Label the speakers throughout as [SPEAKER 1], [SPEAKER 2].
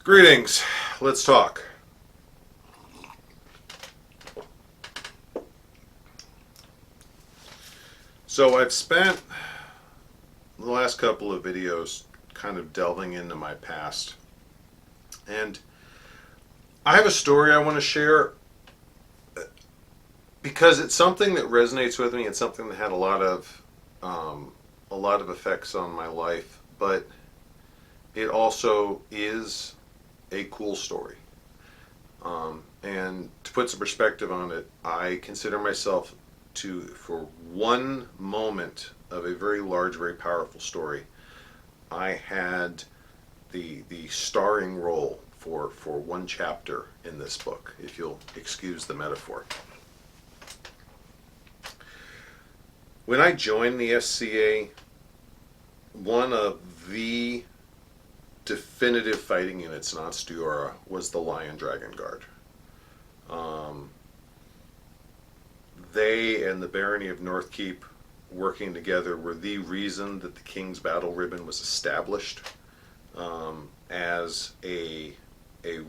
[SPEAKER 1] Greetings. Let's talk. So I've spent the last couple of videos kind of delving into my past. And I have a story I want to share because it's something that resonates with me. It's something that had a lot of effects on my life, but it also is a cool story. And to put some perspective on it, I consider myself for one moment of a very large, very powerful story, I had the starring role for one chapter in this book, if you'll excuse the metaphor. When I joined the SCA, one of the definitive fighting units in Ansteorra was the Lion Dragon Guard. They and the Barony of Northkeep working together were the reason that the King's Battle Ribbon was established as a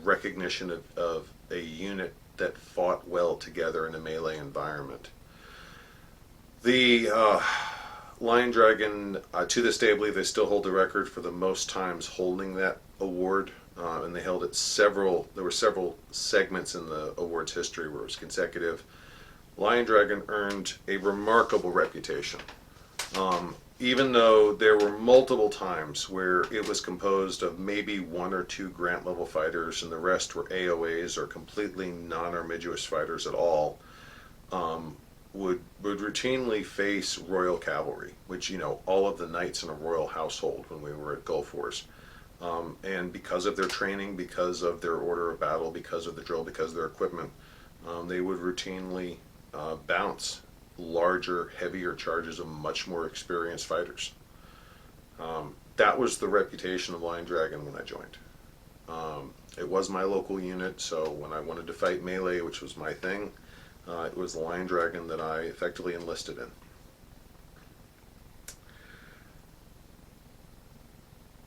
[SPEAKER 1] recognition of a unit that fought well together in a melee environment. The Lion Dragon, to this day, I believe they still hold the record for the most times holding that award, and they held it there were several segments in the award's history where it was consecutive. Lion Dragon earned a remarkable reputation, even though there were multiple times where it was composed of maybe one or two Grant level fighters and the rest were AOAs or completely non-armigerous fighters at all. Would routinely face royal cavalry, which, all of the knights in a royal household when we were at Gulf Wars. And because of their training, because of their order of battle, because of the drill, because of their equipment, they would routinely bounce larger, heavier charges of much more experienced fighters. That was the reputation of Lion Dragon when I joined. It was my local unit, so when I wanted to fight melee, which was my thing, it was the Lion Dragon that I effectively enlisted in.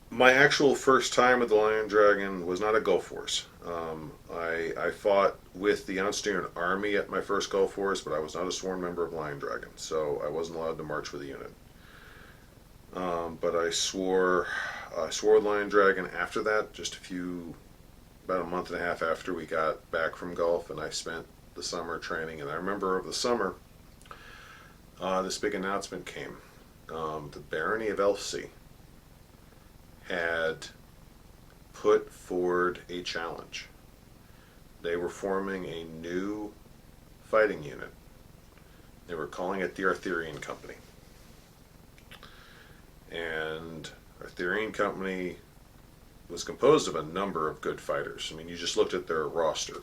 [SPEAKER 1] My actual first time with the Lion Dragon was not at Gulf Wars. I fought with the Ansteorra Army at my first Gulf Wars, but I was not a sworn member of Lion Dragon, so I wasn't allowed to march with the unit. But I swore Lion Dragon after that, about a month and a half after we got back from Gulf, and I spent the summer training. And I remember over the summer, this big announcement came. The Barony of Elfsea had put forward a challenge. They were forming a new fighting unit. They were calling it the Arthurian Company. And Arthurian Company was composed of a number of good fighters. I mean, you just looked at their roster.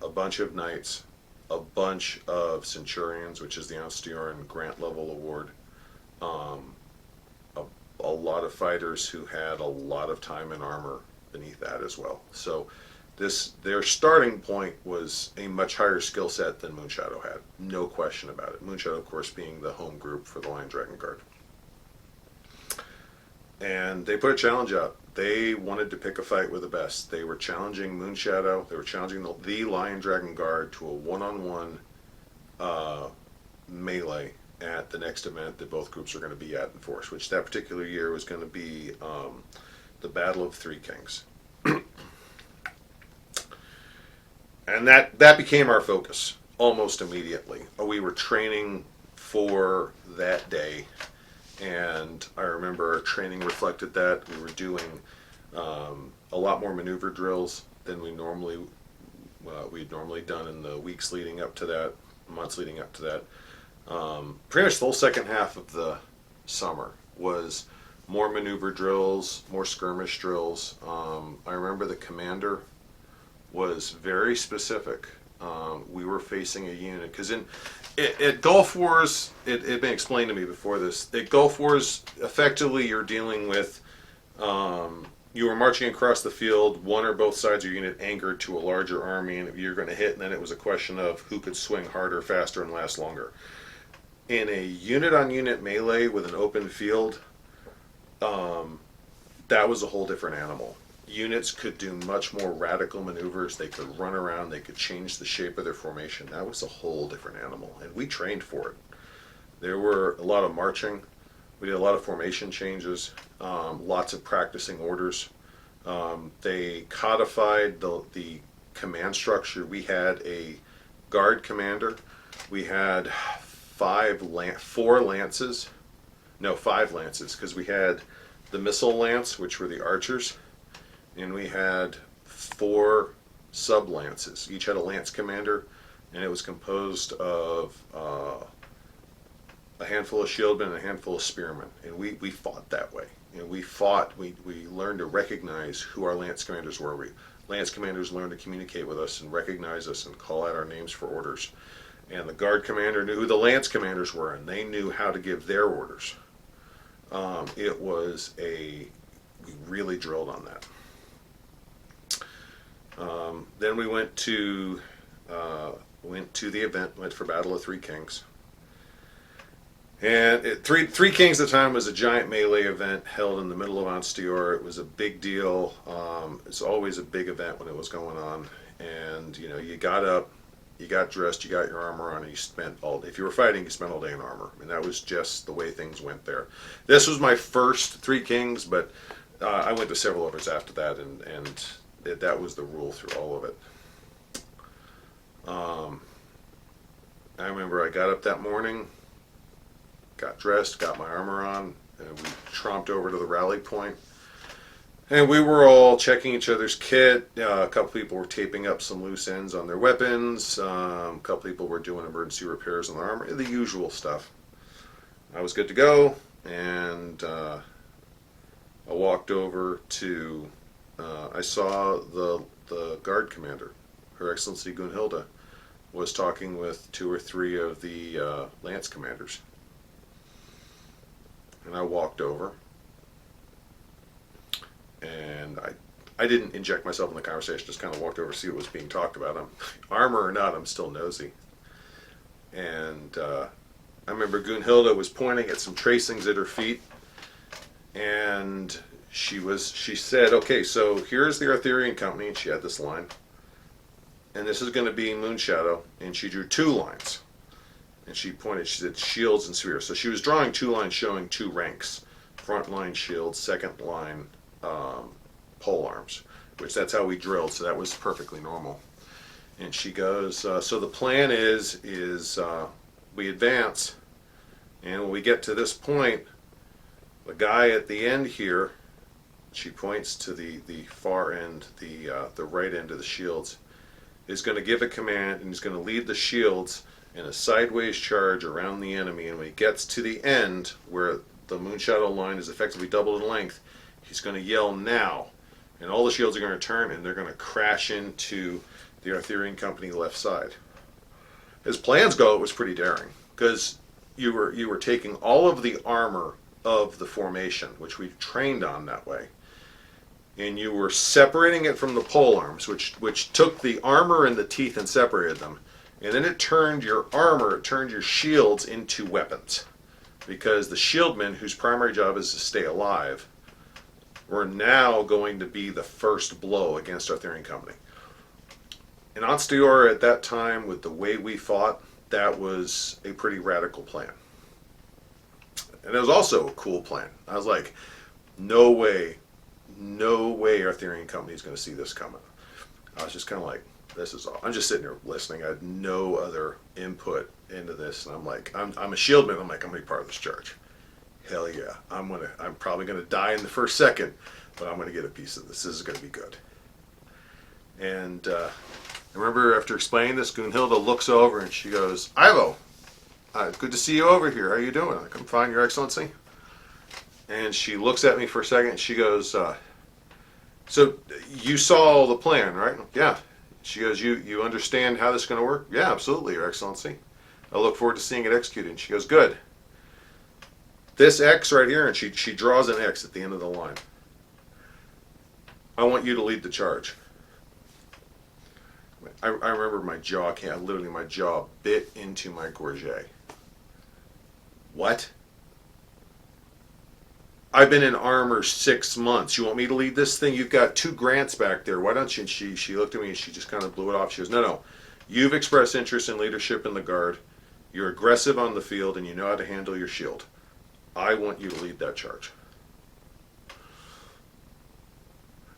[SPEAKER 1] A bunch of knights, a bunch of centurions, which is the Ansteorran Grant level award, a lot of fighters who had a lot of time in armor beneath that as well. So their starting point was a much higher skill set than Moonshadow had, no question about it. Moonshadow, of course, being the home group for the Lion Dragon Guard. And they put a challenge out. They wanted to pick a fight with the best. They were challenging Moonshadow. They were challenging the Lion Dragon Guard to a one-on-one melee at the next event that both groups are going to be at in force, which that particular year was going to be the Battle of Three Kings. And that became our focus almost immediately. We were training for that day. And I remember our training reflected that. We were doing a lot more maneuver drills than we'd normally done in the weeks leading up to that, months leading up to that. Pretty much the whole second half of the summer was more maneuver drills, more skirmish drills. I remember the commander was very specific. We were facing a unit, because at Gulf Wars, it had been explained to me before this. At Gulf Wars, effectively, you're dealing with, you were marching across the field, one or both sides of your unit anchored to a larger army, and you're going to hit, and then it was a question of who could swing harder, faster, and last longer. In a unit-on-unit melee with an open field, that was a whole different animal. units could do much more radical maneuvers. They could run around. They could change the shape of their formation. That was a whole different animal, and we trained for it. There were a lot of marching. We did a lot of formation changes, lots of practicing orders. They codified the command structure. We had a guard commander. We had five lances. No, five lances, because we had the missile lance, which were the archers, and we had four sub lances. Each had a lance commander, and it was composed of a handful of shieldmen and a handful of spearmen. And we fought that way. And we learned to recognize who our lance commanders were. Lance commanders learned to communicate with us and recognize us and call out our names for orders. And the guard commander knew who the lance commanders were, and they knew how to give their orders. We really drilled on that. Then we went to the event, went for Battle of Three Kings. And Three Kings at the time was a giant melee event held in the middle of Ansteorra. It was a big deal. It's always a big event when it was going on. And you got up, you got dressed, you got your armor on, and you spent all day. If you were fighting, you spent all day in armor. And that was just the way things went there. This was my first Three Kings, but I went to several others after that, and that was the rule through all of it. I remember I got up that morning, got dressed, got my armor on, and we tromped over to the rally point. And we were all checking each other's kit. A couple people were taping up some loose ends on their weapons. A couple people were doing emergency repairs on their armor, the usual stuff. I was good to go, and I walked over to, I saw the guard commander, Her Excellency Gunhilda, was talking with two or three of the lance commanders. And I walked over, and I didn't inject myself in the conversation, just kind of walked over to see what was being talked about. Armor or not, I'm still nosy. And I remember Gunhilda was pointing at some tracings at her feet, and she said, okay, so here's the Arthurian company, and she had this line, and this is going to be Moonshadow, and she drew two lines. And she pointed, she said shields and spears. So she was drawing two lines showing two ranks. Front line shields, second line pole arms, which that's how we drilled, so that was perfectly normal. And she goes, so the plan is we advance, and when we get to this point, the guy at the end here, she points to the far end, the right end of the shields, is going to give a command, and he's going to lead the shields in a sideways charge around the enemy, and when he gets to the end where the Moonshadow line is effectively doubled in length, he's going to yell now, and all the shields are going to turn, and they're going to crash into the Arthurian company left side. As plans go, it was pretty daring, because you were taking all of the armor of the formation, which we've trained on that way, and you were separating it from the pole arms, which took the armor and the teeth and separated them. And then it turned your armor, it turned your shields into weapons. Because the shieldmen, whose primary job is to stay alive, were now going to be the first blow against Arthurian company. In Ansteorra at that time, with the way we fought, that was a pretty radical plan. And it was also a cool plan. I was like, no way Arthurian company is going to see this coming. I was just kind of like, this is all. I'm just sitting here listening. I had no other input into this, and I'm like, I'm a shieldman. I'm like, I'm gonna be part of this charge. Hell yeah! I'm probably gonna die in the first second, but I'm gonna get a piece of this. This is gonna be good. And I remember after explaining this, Gunhilda looks over and she goes, "Ivo, good to see you over here. How you doing?" I'm like, "I'm fine, Your Excellency." And she looks at me for a second. And she goes, "So you saw the plan, right?" "Yeah." She goes, you understand how this is going to work?" "Yeah, absolutely, Your Excellency. I look forward to seeing it executed." And she goes, "Good. This X right here," and she draws an X at the end of the line. "I want you to lead the charge." I remember my jaw bit into my gorget. What? I've been in armor 6 months. You want me to lead this thing? You've got 2 grants back there. Why don't you? And she looked at me and she just kind of blew it off. She goes, no, no. You've expressed interest in leadership in the Guard. You're aggressive on the field and you know how to handle your shield. I want you to lead that charge.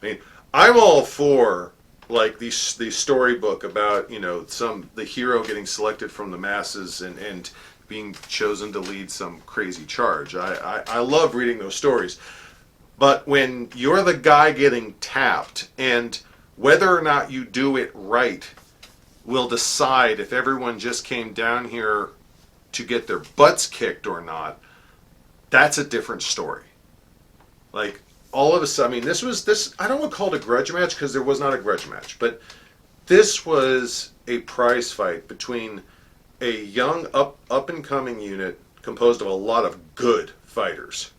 [SPEAKER 1] I mean, I'm all for like the storybook about, you know, the hero getting selected from the masses and being chosen to lead some crazy charge. I love reading those stories. But when you're the guy getting tapped, and whether or not you do it right will decide if everyone just came down here to get their butts kicked or not, that's a different story. Like, all of a sudden, I mean, this, I don't want to call it a grudge match because there was not a grudge match, but this was a prize fight between a young up and coming unit composed of a lot of good fighters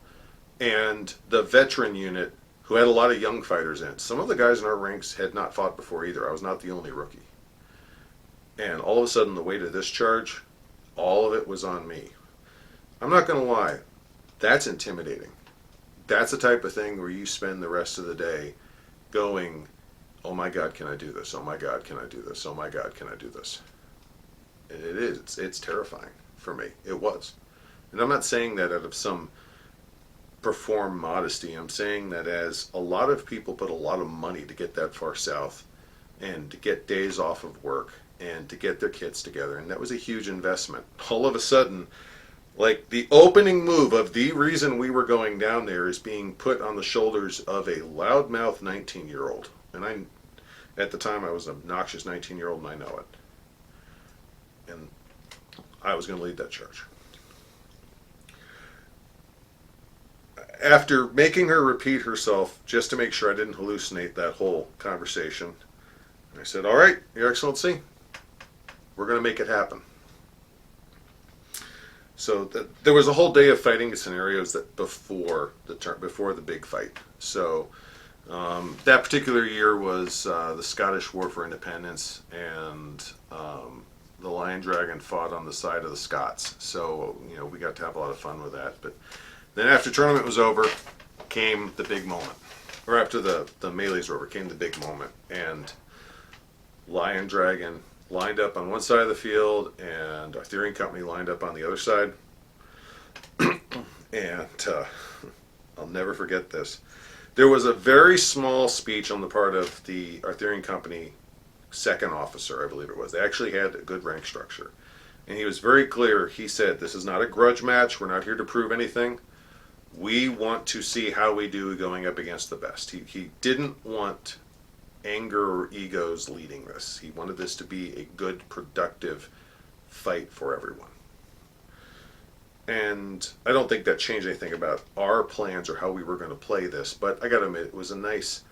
[SPEAKER 1] and the veteran unit who had a lot of young fighters in it. Some of the guys in our ranks had not fought before either. I was not the only rookie. And all of a sudden, the weight of this charge, all of it was on me. I'm not going to lie, that's intimidating. That's the type of thing where you spend the rest of the day going, oh my God, can I do this? Oh my God, can I do this? Oh my God, can I do this? And it is. It's terrifying for me. It was. And I'm not saying that out of some perform modesty. I'm saying that as a lot of people put a lot of money to get that far south and to get days off of work and to get their kits together, and that was a huge investment. All of a sudden, like the opening move of the reason we were going down there is being put on the shoulders of a loudmouth 19-year-old. And at the time, I was an obnoxious 19-year-old, and I know it. And I was going to lead that charge. After making her repeat herself, just to make sure I didn't hallucinate that whole conversation, I said, all right, Your Excellency, we're going to make it happen. So there was a whole day of fighting scenarios that before the big fight. So that particular year was the Scottish War for Independence, and the Lion Dragon fought on the side of the Scots. So we got to have a lot of fun with that. But then after tournament was over, came the big moment. Or after the melees were over, came the big moment, and Lion Dragon lined up on one side of the field, and Arthurian Company lined up on the other side. And I'll never forget this. There was a very small speech on the part of the Arthurian Company second officer, I believe it was. They actually had a good rank structure. And he was very clear. He said, this is not a grudge match. We're not here to prove anything. We want to see how we do going up against the best. He didn't want anger or egos leading this. He wanted this to be a good, productive fight for everyone. And I don't think that changed anything about our plans or how we were going to play this, but I got to admit, it was a nice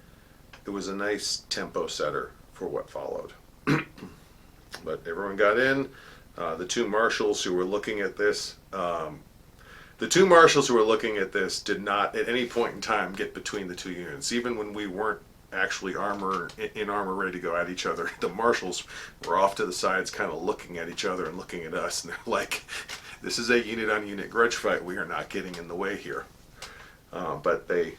[SPEAKER 1] tempo setter for what followed. But everyone got in. The two marshals who were looking at this, did not at any point in time get between the two units, even when we weren't actually in armor ready to go at each other. The marshals were off to the sides kind of looking at each other and looking at us, and they're like, this is a unit on unit grudge fight, we are not getting in the way here. But they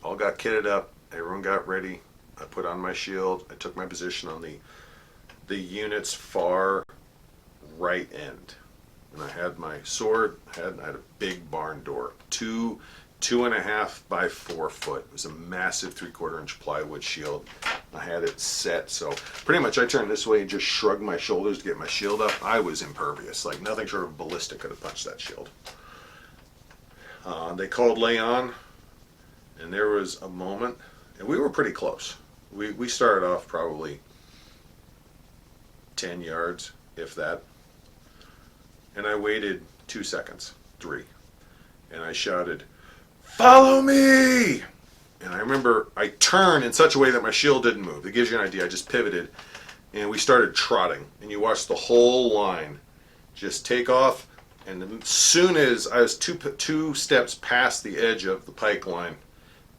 [SPEAKER 1] all got kitted up, everyone got ready. I put on my shield, I took my position on the unit's far right end, and I had my sword. I had a big barn door, 2.5 by 4 foot. It was a massive 3/4 inch plywood shield. I had it set, so pretty much I turned this way and just shrugged my shoulders to get my shield up. I was impervious, like nothing short of ballistic could have punched that shield. They called Leon, and there was a moment, and we were pretty close. We started off probably 10 yards, if that, and I waited 2 seconds, 3, and I shouted, "Follow me!" And I remember I turned in such a way that my shield didn't move. It gives you an idea. I just pivoted, and we started trotting. And you watched the whole line just take off. And as soon as I was two steps past the edge of the pike line,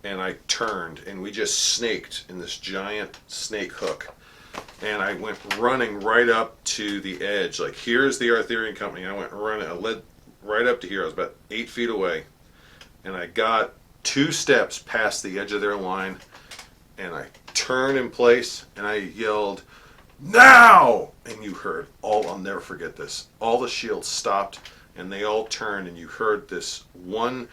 [SPEAKER 1] and I turned, and we just snaked in this giant snake hook. And I went running right up to the edge. Like, here's the Arthurian Company. I went running. I led right up to here. I was about 8 feet away. and I got 2 steps past the edge of their line, and I turned in place, and I yelled, "Now!" And you heard I'll never forget this. All the shields stopped, and they all turned, and you heard this one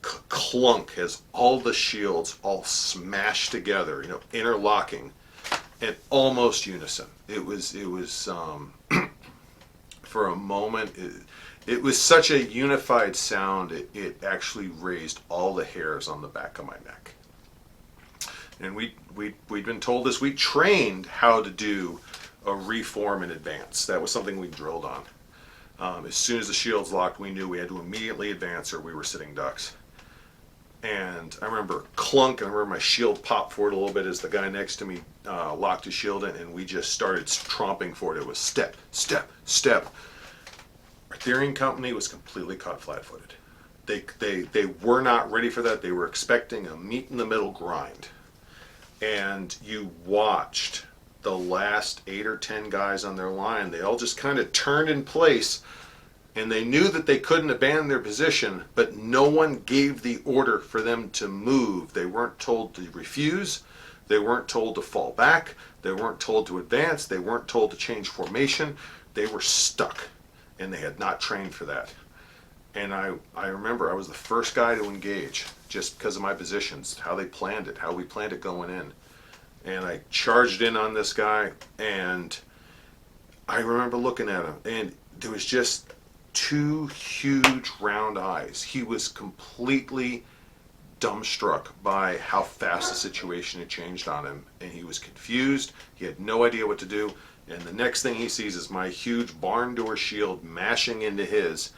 [SPEAKER 1] clunk as all the shields all smashed together, interlocking, in almost unison. It was for a moment, it was such a unified sound, it actually raised all the hairs on the back of my neck. And we'd been told this. We trained how to do a reform in advance. That was something we drilled on. As soon as the shields locked, we knew we had to immediately advance or we were sitting ducks. And I remember clunk, and I remember my shield popped forward a little bit as the guy next to me locked his shield in, and we just started tromping for it. It was step, step, step. Our Arthurian company was completely caught flat-footed. They were not ready for that. They were expecting a meet-in-the-middle grind. And you watched the last 8 or 10 guys on their line. They all just kind of turned in place, and they knew that they couldn't abandon their position, but no one gave the order for them to move. They weren't told to refuse. They weren't told to fall back. They weren't told to advance. They weren't told to change formation. They were stuck, and they had not trained for that. And I remember I was the first guy to engage just because of my positions, how they planned it, how we planned it going in. And I charged in on this guy, and I remember looking at him, and there was just 2 huge round eyes. He was completely dumbstruck by how fast the situation had changed on him, and he was confused. He had no idea what to do, and the next thing he sees is my huge barn door shield mashing into his,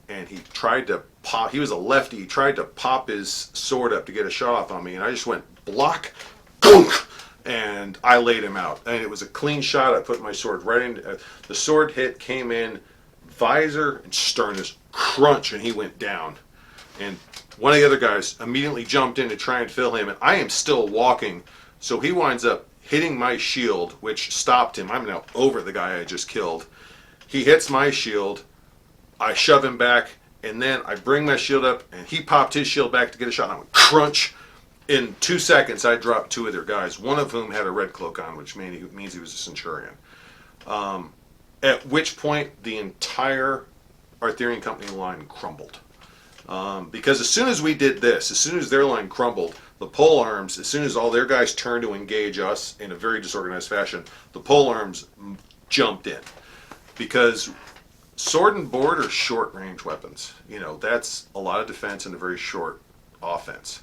[SPEAKER 1] and he tried to pop. He was a lefty. He tried to pop his sword up to get a shot off on me, and I just went block, gunk, and I laid him out. And it was a clean shot. I put my sword right in. The sword hit, came in, visor and sternus, crunch, and he went down. And one of the other guys immediately jumped in to try and fill him, and I am still walking, so he winds up hitting my shield, which stopped him. I'm now over the guy I just killed. He hits my shield. I shove him back, and then I bring my shield up, and he popped his shield back to get a shot, and I went crunch. In 2 seconds, I dropped 2 of their guys, one of whom had a red cloak on, which means he was a centurion. At which point, the entire Arthurian company line crumbled. Because as soon as we did this, as soon as their line crumbled, the pole arms, as soon as all their guys turned to engage us in a very disorganized fashion, the pole arms jumped in. Because sword and board are short-range weapons. That's a lot of defense and a very short offense.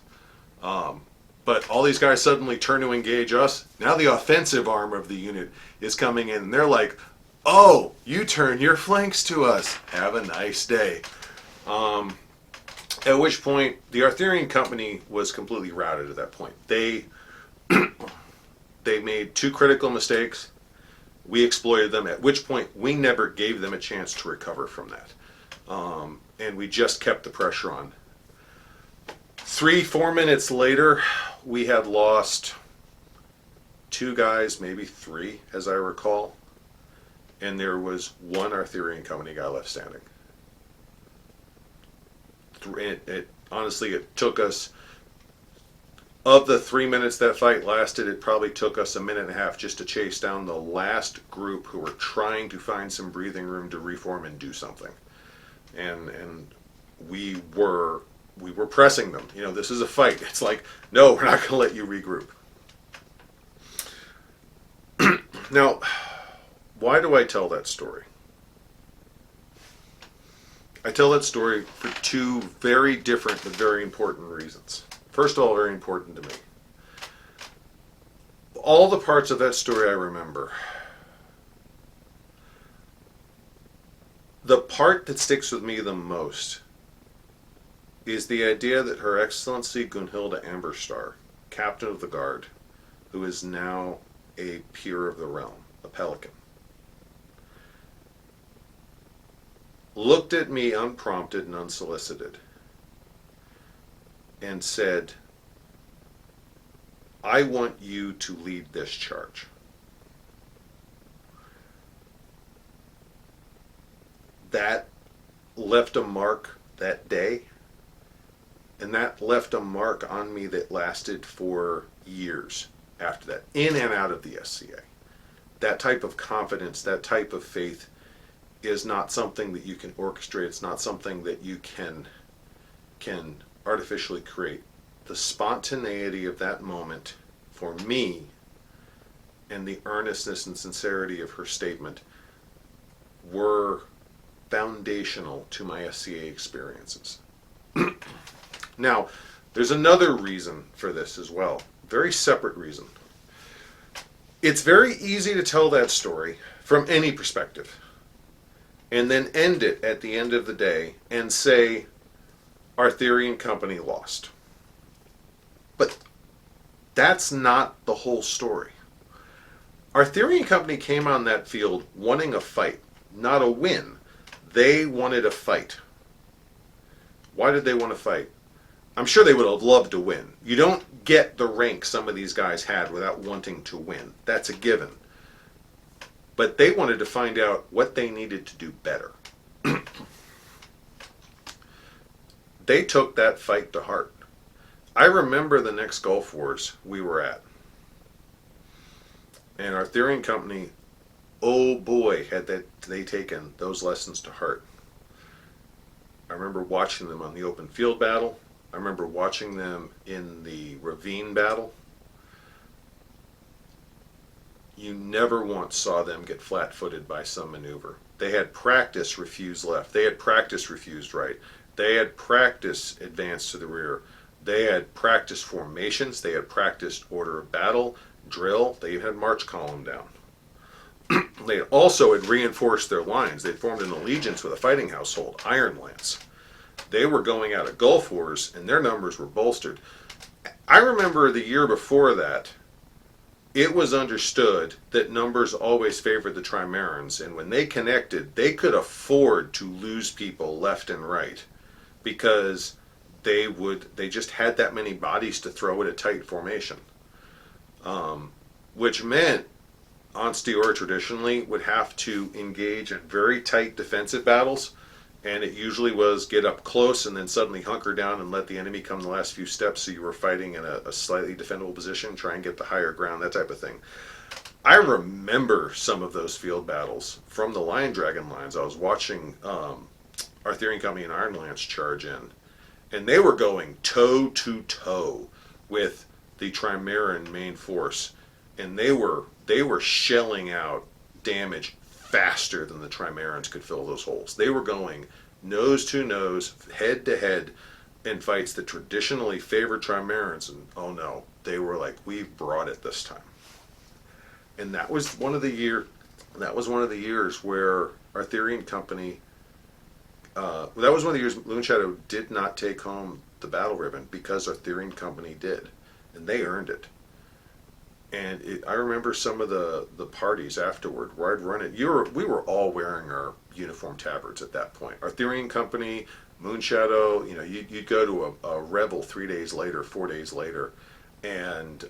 [SPEAKER 1] But all these guys suddenly turn to engage us. Now the offensive arm of the unit is coming in, and they're like, "Oh, you turn your flanks to us. Have a nice day." At which point, the Arthurian company was completely routed at that point. They made 2 critical mistakes. We exploited them, at which point we never gave them a chance to recover from that. And we just kept the pressure on. 3-4 minutes later, we had lost 2 guys, maybe 3, as I recall. And there was 1 Arthurian company guy left standing. Honestly, it took us, of the 3 minutes that fight lasted, it probably took us a minute and a half just to chase down the last group who were trying to find some breathing room to reform and do something. And we were pressing them. This is a fight. It's like, no, we're not going to let you regroup. Now, why do I tell that story? I tell that story for 2 very different but very important reasons. First of all, very important to me. All the parts of that story I remember. The part that sticks with me the most is the idea that Her Excellency Gunhilda Amberstar, Captain of the Guard, who is now a peer of the realm, a pelican, looked at me unprompted and unsolicited and said, "I want you to lead this charge." That left a mark that day And that left a mark on me that lasted for years after that, in and out of the SCA. That type of confidence, that type of faith is not something that you can orchestrate. It's not something that you can artificially create. The spontaneity of that moment for me, and the earnestness and sincerity of her statement, were foundational to my SCA experiences. Now, there's another reason for this as well, very separate reason. It's very easy to tell that story from any perspective and then end it at the end of the day and say, Arthurian Company lost. But that's not the whole story. Arthurian Company came on that field wanting a fight, not a win. They wanted a fight. Why did they want to fight? I'm sure they would have loved to win. You don't get the rank some of these guys had without wanting to win. That's a given. But they wanted to find out what they needed to do better. They took that fight to heart. I remember the next Gulf Wars we were at. And Arthurian Company, oh boy, had they taken those lessons to heart. I remember watching them on the open field battle. I remember watching them in the ravine battle. You never once saw them get flat-footed by some maneuver. They had practice refuse left. They had practice refused right. They had practice advance to the rear. They had practice formations. They had practiced order of battle, drill. They even had march column down. They also had reinforced their lines. They formed an allegiance with a fighting household, Iron Lance. They were going out of Gulf Wars, and their numbers were bolstered. I remember the year before that, it was understood that numbers always favored the Trimarans, and when they connected, they could afford to lose people left and right because they just had that many bodies to throw at a tight formation, which meant Ansteorra traditionally would have to engage in very tight defensive battles, and it usually was get up close and then suddenly hunker down and let the enemy come the last few steps, so you were fighting in a slightly defendable position, try and get the higher ground, that type of thing. I remember some of those field battles from the Lion Dragon lines. I was watching Arthurian Company and Iron Lance charge in, and they were going toe to toe with the Trimaran main force, and they were shelling out damage faster than the Trimarans could fill those holes. They were going nose to nose, head to head in fights that traditionally favored Trimarans, and oh no, they were like, we've brought it this time. And that was one of the years where Arthurian Company that was one of the years Moonshadow did not take home the battle ribbon, because Arthurian Company did, and they earned it. And I remember some of the parties afterward where I'd run it. We were all wearing our uniform tabards at that point. Arthurian Company, Moonshadow, you'd go to a revel 3 days later, 4 days later, and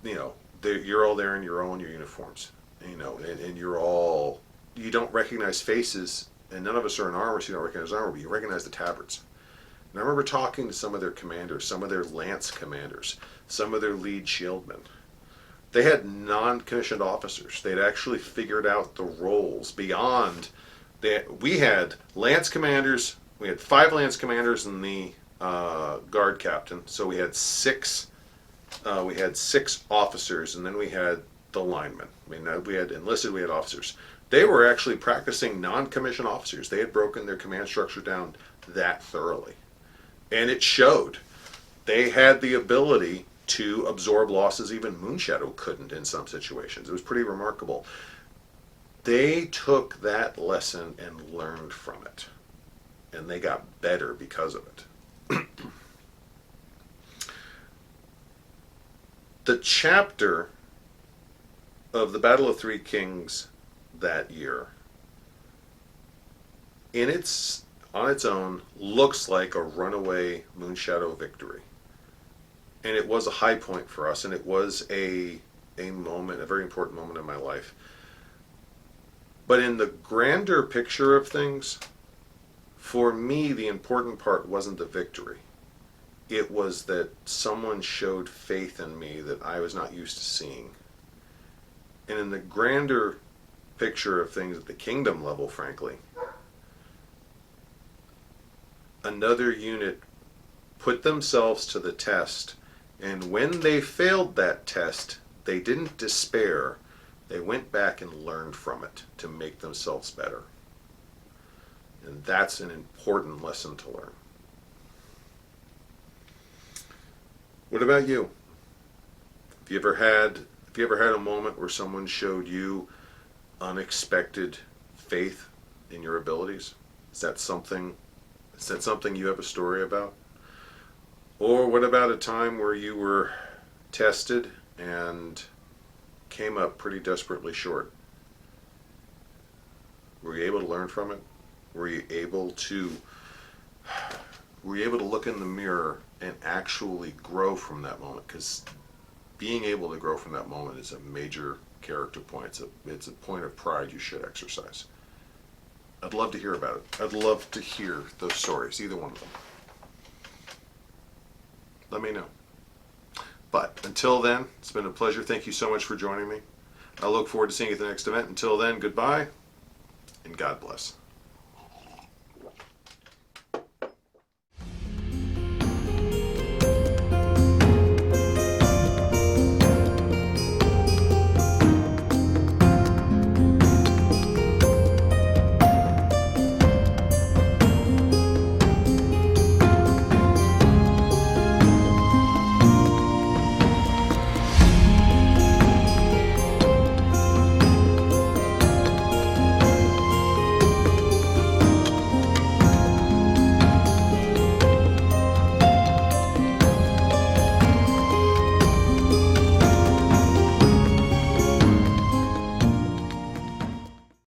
[SPEAKER 1] you're all there in your uniforms, and you don't recognize faces, and none of us are in armor, so you don't recognize armor, but you recognize the tabards. And I remember talking to some of their commanders, some of their lance commanders, some of their lead shieldmen. They had non-commissioned officers. They'd actually figured out the roles beyond that. We had lance commanders. We had 5 lance commanders and the guard captain. So we had 6. We had 6 officers, and then we had the linemen. I mean, we had enlisted. We had officers. They were actually practicing non-commissioned officers. They had broken their command structure down that thoroughly. And it showed. They had the ability to absorb losses even Moonshadow couldn't in some situations. It was pretty remarkable. They took that lesson and learned from it. And they got better because of it. The chapter of the Battle of Three Kings that year, on its own, looks like a runaway Moonshadow victory. And it was a high point for us, and it was a moment, a very important moment in my life. But in the grander picture of things, For me, the important part wasn't the victory. It was that someone showed faith in me that I was not used to seeing. And in the grander picture of things at the kingdom level, frankly, another unit put themselves to the test, and when they failed that test, they didn't despair. They went back and learned from it to make themselves better. And that's an important lesson to learn. What about you? Have you ever had a moment where someone showed you unexpected faith in your abilities? Is that something you have a story about? Or what about a time where you were tested and came up pretty desperately short? Were you able to learn from it? Were you able to look in the mirror and actually grow from that moment? Because being able to grow from that moment is a major character point. It's a point of pride you should exercise. I'd love to hear about it. I'd love to hear those stories, either one of them. Let me know. But until then, it's been a pleasure. Thank you so much for joining me. I look forward to seeing you at the next event. Until then, goodbye, and God bless.